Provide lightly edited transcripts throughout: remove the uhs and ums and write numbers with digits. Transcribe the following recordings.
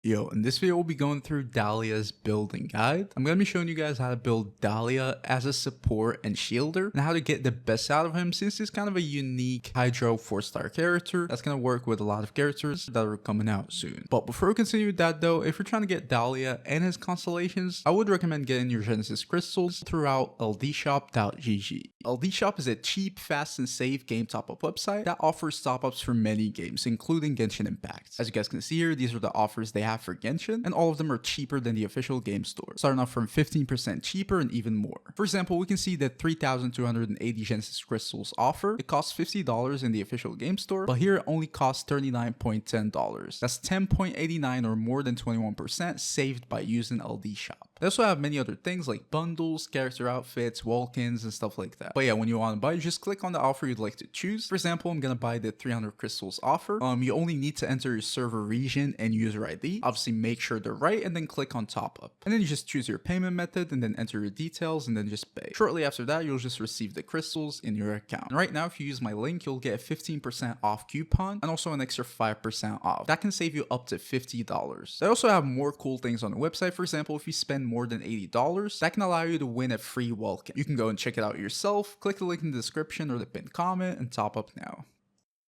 Yo, in this video we'll be going through Dahlia's building guide. I'm going to be showing you guys how to build Dahlia as a support and shielder and how to get the best out of him, since he's kind of a unique Hydro 4-star character that's going to work with a lot of characters that are coming out soon. But before we continue with that though, if you're trying to get Dahlia and his constellations, I would recommend getting your Genesis crystals throughout LDshop.gg. LDshop is a cheap, fast, and safe game top-up website that offers top-ups for many games, including Genshin Impact. As you guys can see here, these are the offers they have for Genshin, and all of them are cheaper than the official game store, starting off from 15% cheaper and even more. For example, we can see that 3,280 Genesis crystals offer. It costs $50 in the official game store, but here it only costs $39.10. That's 10.89 or more than 21% saved by using LDshop. They also have many other things like bundles, character outfits, Welkins, and stuff like that. But yeah, when you want to buy, just click on the offer you'd like to choose. For example, I'm gonna buy the 300 crystals offer. You only need to enter your server region and user ID. Obviously, make sure they're right, and then click on top up. And then you just choose your payment method, and then enter your details, and then just pay. Shortly after that, you'll just receive the crystals in your account. And right now, if you use my link, you'll get a 15% off coupon and also an extra 5% off. That can save you up to $50. They also have more cool things on the website. For example, if you spend more than $80, that can allow you to win a free Welkin. You can go and check it out yourself. Click the link in the description or the pinned comment and top up now.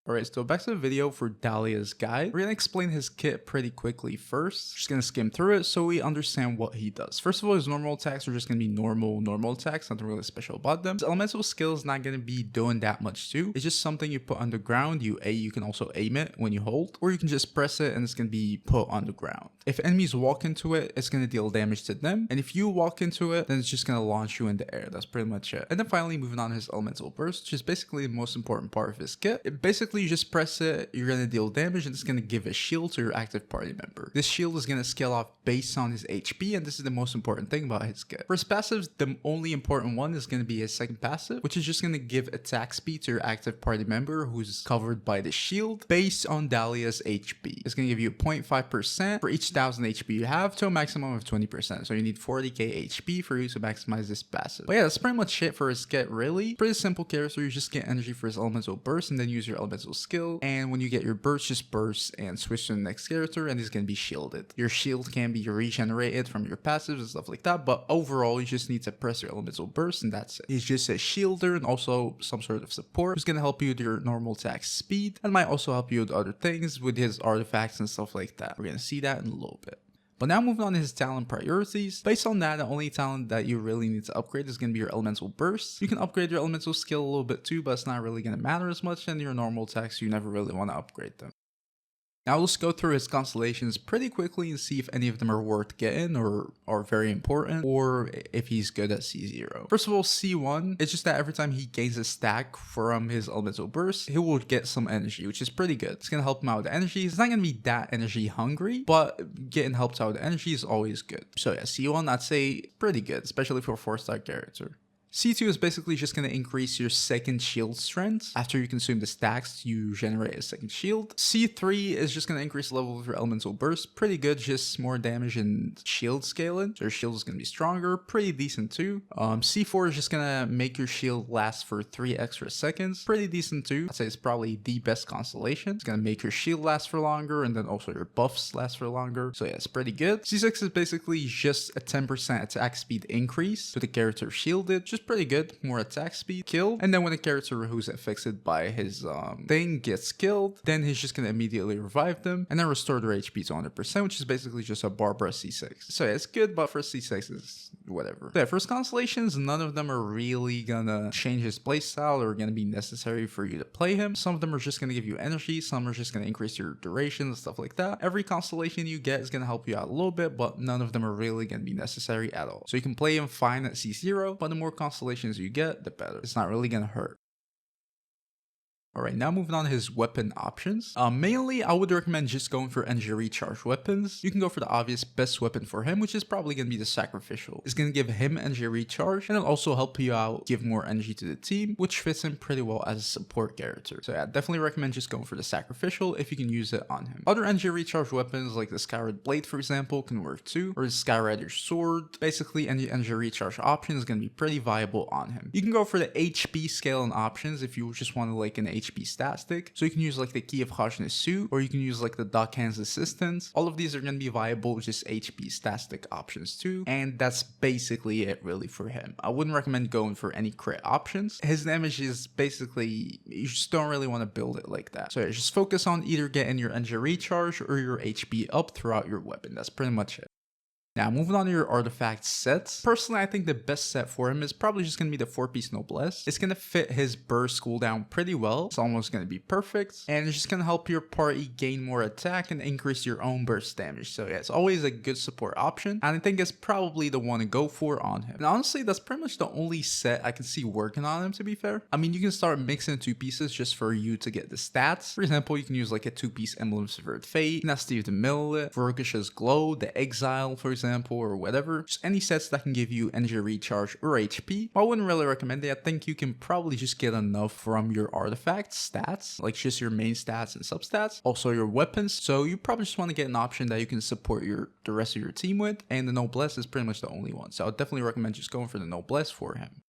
Alright, so back to the video for Dahlia's guide. We're going to explain his kit pretty quickly first. Just going to skim through it so we understand what he does. First of all, his normal attacks are just going to be normal attacks, nothing really special about them. His elemental skill is not going to be doing that much too. It's just something you put on the ground. You can also aim it when you hold, or you can just press it and it's going to be put on the ground. If enemies walk into it, it's going to deal damage to them. And if you walk into it, then it's just going to launch you in the air. That's pretty much it. And then finally, moving on to his elemental burst, which is basically the most important part of his kit. Basically, you just press it, you're going to deal damage, and it's going to give a shield to your active party member. This shield is going to scale off based on his HP, and this is the most important thing about his kit. For his passives, the only important one is going to be his second passive, which is just going to give attack speed to your active party member who's covered by the shield based on Dahlia's HP. It's going to give you 0.5% for each 1000 HP you have to a maximum of 20%. So you need 40k HP for you to maximize this passive. But yeah, that's pretty much it for his kit, really. Pretty simple character. You just get energy for his elemental burst and then use your elemental skill. And when you get your burst, just burst and switch to the next character, and he's going to be shielded. Your shield can be regenerated from your passives and stuff like that, but overall you just need to press your elemental burst and that's it. He's just a shielder and also some sort of support who's going to help you with your normal attack speed and might also help you with other things with his artifacts and stuff like that. We're going to see that in a little bit. But now moving on to his talent priorities. Based on that, the only talent that you really need to upgrade is going to be your elemental burst. You can upgrade your elemental skill a little bit too, but it's not really going to matter as much, and your normal attacks, you never really want to upgrade them. Now let's go through his constellations pretty quickly and see if any of them are worth getting or are very important, or if he's good at C0. First of all, C1, it's just that every time he gains a stack from his elemental burst, he will get some energy, which is pretty good. It's going to help him out with the energy. He's not going to be that energy hungry, but getting helped out with the energy is always good. So yeah, C1, I'd say pretty good, especially for a 4-star character. C2 is basically just going to increase your second shield strength. After you consume the stacks, you generate a second shield. C3 is just going to increase the level of your elemental burst. Pretty good, just more damage and shield scaling. So your shield is going to be stronger. Pretty decent too. C4 is just going to make your shield last for 3 extra seconds. Pretty decent too. I'd say it's probably the best constellation. It's going to make your shield last for longer, and then also your buffs last for longer. So yeah, it's pretty good. C6 is basically just a 10% attack speed increase to the character shielded. Just pretty good. More attack speed, kill, and then when a character who's affected by his thing gets killed, then he's just gonna immediately revive them and then restore their HP to 100%, which is basically just a Barbara C6. So yeah, it's good, but for C6 is whatever. So yeah, first constellations, none of them are really gonna change his playstyle or gonna be necessary for you to play him. Some of them are just gonna give you energy, some are just gonna increase your duration and stuff like that. Every constellation you get is gonna help you out a little bit, but none of them are really gonna be necessary at all. So you can play him fine at C0, but the more constellations you get, the better. It's not really gonna hurt. Alright, now moving on to his weapon options. Mainly, I would recommend just going for energy recharge weapons. You can go for the obvious best weapon for him, which is probably going to be the sacrificial. It's going to give him energy recharge, and it'll also help you out, give more energy to the team, which fits him pretty well as a support character. So yeah, definitely recommend just going for the sacrificial if you can use it on him. Other energy recharge weapons, like the Skyward Blade, for example, can work too, or the Skyrider Sword. Basically, any energy recharge option is going to be pretty viable on him. You can go for the HP scale and options if you just want to like an HP stat stick. So you can use like the Key of Harshness suit, or you can use like the Dockhand's assistance. All of these are going to be viable, just HP stat stick options too. And that's basically it really for him. I wouldn't recommend going for any crit options. His damage is basically, you just don't really want to build it like that. So yeah, just focus on either getting your energy recharge or your HP up throughout your weapon. That's pretty much it. Now, moving on to your artifact sets. Personally, I think the best set for him is probably just going to be the 4-piece Noblesse. It's going to fit his burst cooldown pretty well. It's almost going to be perfect. And it's just going to help your party gain more attack and increase your own burst damage. So yeah, it's always a good support option. And I think it's probably the one to go for on him. And honestly, that's pretty much the only set I can see working on him, to be fair. I mean, you can start mixing 2 pieces just for you to get the stats. For example, you can use like a 2-piece Emblem of Severed Fate. That's to mill it. Ferocious's Glow, the Exile, for example, or whatever. Just any sets that can give you energy recharge or HP. I wouldn't really recommend it. I think you can probably just get enough from your artifact stats, like just your main stats and substats, also your weapons. So you probably just want to get an option that you can support the rest of your team with, and the Noblesse is pretty much the only one. So I would definitely recommend just going for the Noblesse for him.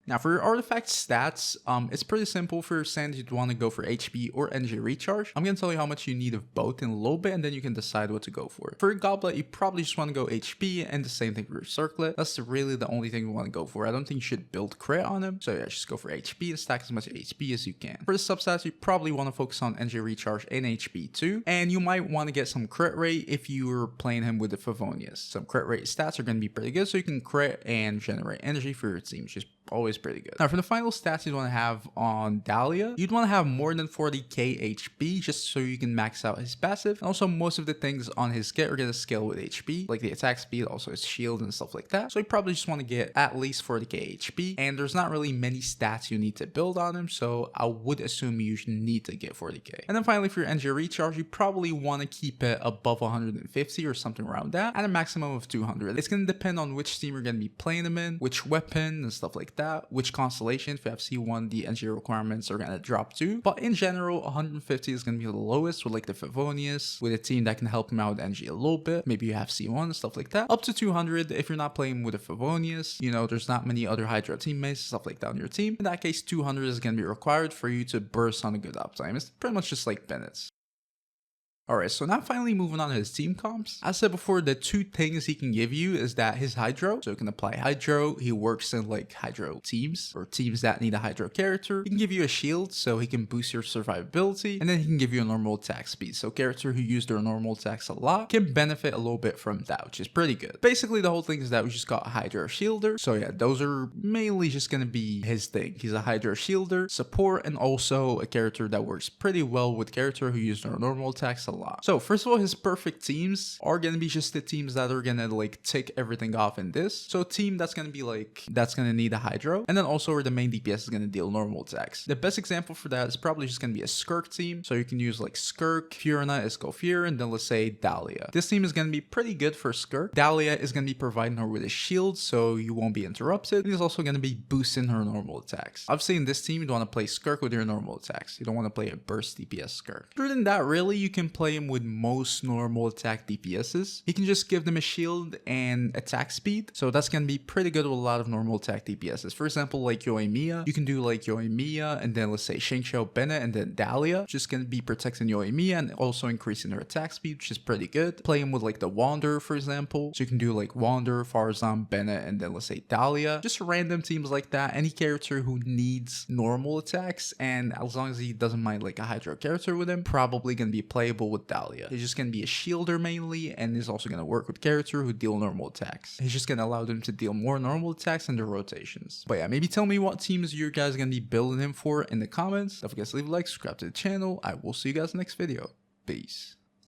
Now for your artifact stats, it's pretty simple. For your sands, you'd want to go for HP or energy recharge. I'm going to tell you how much you need of both in a little bit, and then you can decide what to go for. For your goblet, you probably just want to go HP, and the same thing for your circlet. That's really the only thing you want to go for. I don't think you should build crit on him. So yeah, just go for HP and stack as much HP as you can. For the substats, you probably want to focus on energy recharge and HP too. And you might want to get some crit rate if you were playing him with the Favonius. Some crit rate stats are going to be pretty good, so you can crit and generate energy for your team, which is always pretty good. Now for the final stats you'd want to have on Dahlia, you'd want to have more than 40k HP just so you can max out his passive. And also most of the things on his kit are going to scale with HP, like the attack speed, also his shield and stuff like that. So you probably just want to get at least 40k HP, and there's not really many stats you need to build on him, so I would assume you need to get 40k. And then finally for your energy recharge, you probably want to keep it above 150 or something around that, at a maximum of 200. It's going to depend on which team you're going to be playing him in, which weapon and stuff like that, which constellation. If you have C1, the energy requirements are going to drop too. But in general, 150 is going to be the lowest with like the Favonius, with a team that can help him out with energy a little bit. Maybe you have C1 and stuff like that. Up to 200 if you're not playing with a Favonius. You know, there's not many other Hydra teammates, stuff like that on your team. In that case, 200 is going to be required for you to burst on a good uptime. It's pretty much just like Bennett's. Alright, so now finally moving on to his team comps. As I said before, the 2 things he can give you is that his Hydro, so he can apply Hydro. He works in like Hydro teams, or teams that need a Hydro character. He can give you a shield, so he can boost your survivability, and then he can give you a normal attack speed. So characters who use their normal attacks a lot can benefit a little bit from that, which is pretty good. Basically, the whole thing is that we just got a Hydro Shielder. So yeah, those are mainly just gonna be his thing. He's a Hydro Shielder, support, and also a character that works pretty well with characters who use their normal attacks a lot. So first of all, his perfect teams are going to be just the teams that are going to like tick everything off in this. So a team that's going to be like, that's going to need a Hydro, and then also where the main DPS is going to deal normal attacks. The best example for that is probably just going to be a Skirk team. So you can use like Skirk, Fiorina, Escoffier, and then let's say Dahlia. This team is going to be pretty good for Skirk. Dahlia is going to be providing her with a shield, so you won't be interrupted. And he's also going to be boosting her normal attacks. Obviously in this team, you don't want to play Skirk with your normal attacks. You don't want to play a burst DPS Skirk. Other than that, really, you can play him with most normal attack DPSs. You can just give them a shield and attack speed. So that's going to be pretty good with a lot of normal attack DPSs. For example, like Yoimiya, you can do like Yoimiya and then let's say Shengqiao Bennett and then Dahlia. Just going to be protecting Yoimiya and also increasing her attack speed, which is pretty good. Play him with like the Wanderer, for example. So you can do like Wanderer, Farzan, Bennett, and then let's say Dahlia. Just random teams like that. Any character who needs normal attacks, and as long as he doesn't mind like a Hydro character with him, probably going to be playable with Dahlia. He's just going to be a shielder mainly, and is also going to work with characters who deal normal attacks. He's just going to allow them to deal more normal attacks in their rotations. But yeah, maybe tell me what teams you guys are going to be building him for in the comments. Don't forget to leave a like, subscribe to the channel. I will see you guys next video. Peace.